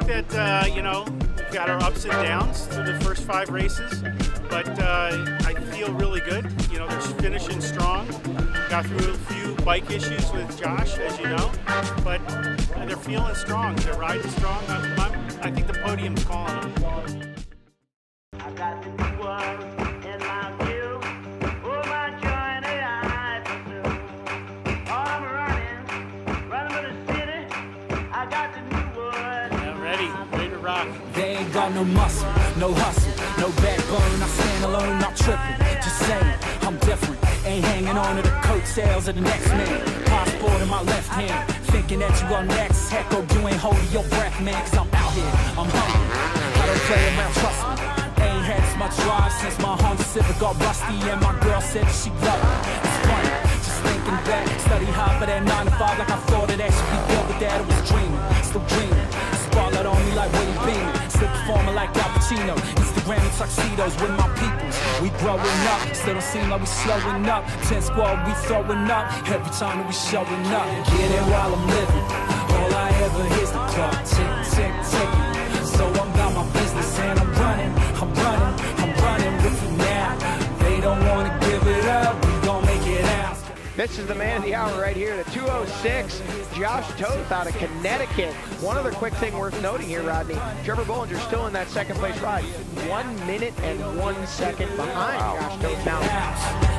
that, you know, we've got our ups and downs through the first 5 races, but I feel really good. You know, they're finishing strong. Got through a few bike issues with Josh, as you know, but they're feeling strong. They're riding strong. I think the podium's calling them. I got the new one in my view. Oh, my journey I pursue. I'm running for the city. I got the new one. Yeah, ready to rock. They ain't got no muscle, no hustle, no backbone. I stand alone, not tripping. Just saying, I'm different. Ain't hanging on to the coattails of the next man. Passport in my left hand, thinking that you are next. Heck, oh, you ain't holding your breath, man, cause I'm out here, I'm hungry. I don't play around, trust me. Ain't had as much drive since my Honda Civic got rusty and my girl said that she loved it. It's funny, just thinking back, study hard for that 9 to 5 like I thought that should be good, but that I was dreaming, still dreaming. Spotlight on me like Willie Beeman, still performing like Al Pacino. Instagram and tuxedos with my peoples. We growing up, still don't seem like we slowing up. 10 squad, we throwing up every time that we showing up. Get it while I'm living. All I ever hear's the clock tick, tick, ticking. So I'm about my business and I'm running with it now. They don't wanna give it up, we gon' make it out. This is the man of the hour right here, the 206, Josh Toth out of Connecticut. One other quick thing worth noting here, Rodney. Trevor Bollinger still in that second place ride. 1 minute and 1 second behind Josh Toth now.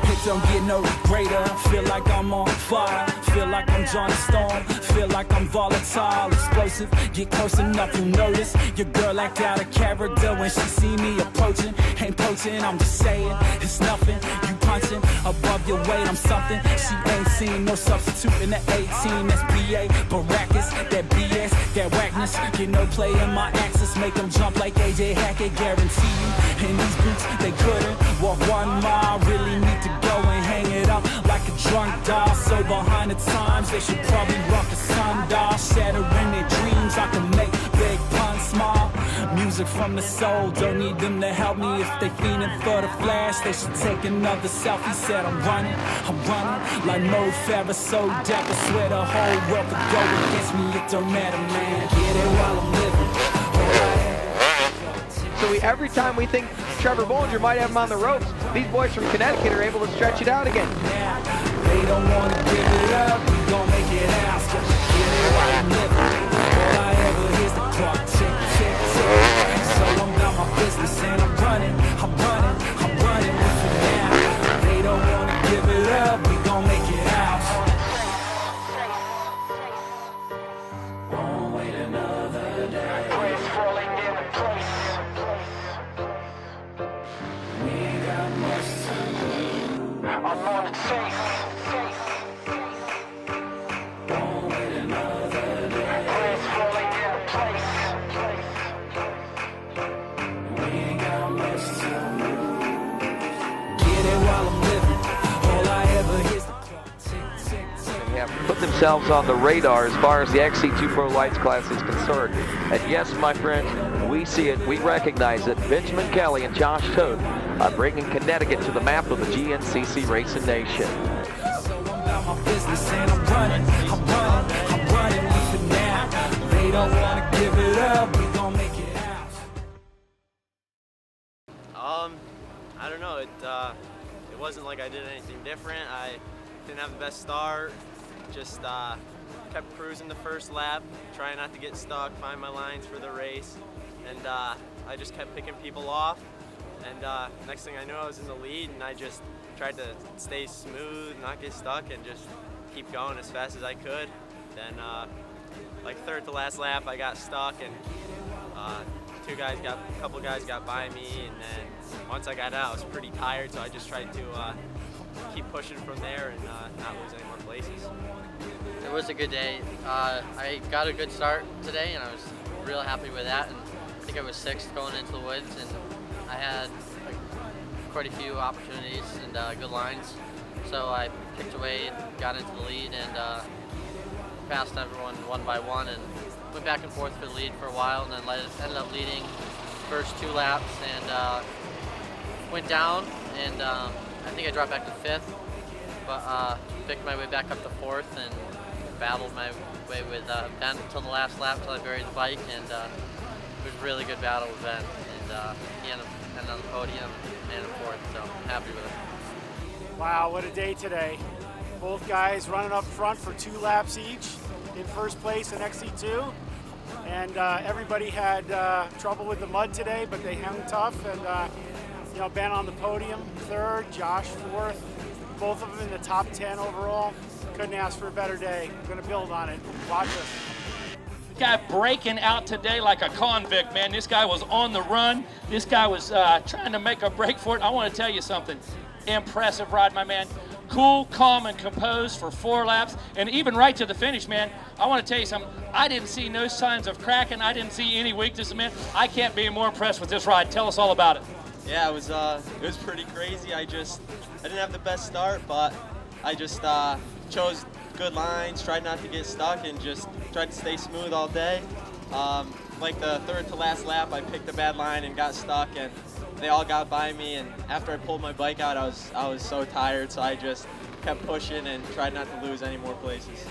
It don't get no greater. Feel like I'm on fire. Feel like I'm Johnny Storm. Feel like I'm volatile, explosive. Get close enough, you'll notice. Your girl act out of character when she see me approaching. Ain't poaching, I'm just saying it's nothing. You punching above your weight, I'm something. She ain't seen no substitute in the 18. That's BA, Baracus, that BS, that whackness. Get no play in my axis, make them jump like AJ Hackett. Guarantee you, in these boots they couldn't walk 1 mile. Really need to go and hang it up like a drunk doll. So behind the times, they should probably rock a sundial. Shattering their dreams, I can make big puns small. Music from the soul, don't need them to help me. If they fiending for the flash, they should take another selfie. Said I'm running like Mo Farah, so dapper. Swear the whole world could go against me, it don't matter, man. Get it while I'm living. So every time we think Trevor Bollinger might have him on the ropes, these boys from Connecticut are able to stretch it out again. They don't want to give it up, we gon' make it out. Get it while I'm living. All I ever hear's the clock tick, tick, tick. So I'm about my business and I'm running with it now. They don't want to give it up, we gon' make it out. Won't wait another day. Place falling into place. We ain't got much to lose. I'm on its face. Won't wait another day. Place falling into place. We ain't got much to lose. Get it while I'm living. All I ever hear's the clock tick, tick, tick. Have put themselves on the radar as far as the XC2 Pro Lights class is concerned. And yes, my friends, we see it, we recognize it. Benjamin Kelly and Josh Toth are bringing Connecticut to the map of the GNCC Racing Nation. So I'm about my business and I'm running with it now. They don't want to give it up, we gon' make it out. I don't know, it wasn't like I did anything different. I didn't have the best start, just kept cruising the first lap, trying not to get stuck, find my lines for the race, and I just kept picking people off, and next thing I knew I was in the lead, and I just tried to stay smooth, not get stuck, and just keep going as fast as I could. Then like third to last lap I got stuck, and a couple guys got by me, and then once I got out I was pretty tired, so I just tried to keep pushing from there and not lose any more places. It was a good day. I got a good start today and I was real happy with that, and I think I was 6th going into the woods, and I had quite a few opportunities and good lines, so I picked away and got into the lead and passed everyone one by one and went back and forth for the lead for a while, and then ended up leading first 2 laps and went down, and I think I dropped back to 5th, but picked my way back up to 4th and battled my way with Ben until the last lap till I buried the bike, and was a really good battle with Ben, and he ended on the podium and in fourth, so I'm happy with it. Wow, what a day today. Both guys running up front for 2 laps each in first place in XC2. And everybody had trouble with the mud today, but they hung tough. And you know, Ben on the podium, third, Josh fourth, both of them in the top 10 overall. Couldn't ask for a better day. I'm gonna build on it. Watch us. Guy breaking out today like a convict, man. This guy was on the run. This guy was trying to make a break for it. I want to tell you something. Impressive ride, my man. Cool, calm, and composed for 4 laps, and even right to the finish, man. I want to tell you something. I didn't see no signs of cracking. I didn't see any weaknesses, man. I can't be more impressed with this ride. Tell us all about it. Yeah, it was pretty crazy. I didn't have the best start, but I just chose good lines, tried not to get stuck, and just tried to stay smooth all day. Like the third to last lap, I picked a bad line and got stuck, and they all got by me. And after I pulled my bike out, I was so tired, so I just kept pushing and tried not to lose any more places.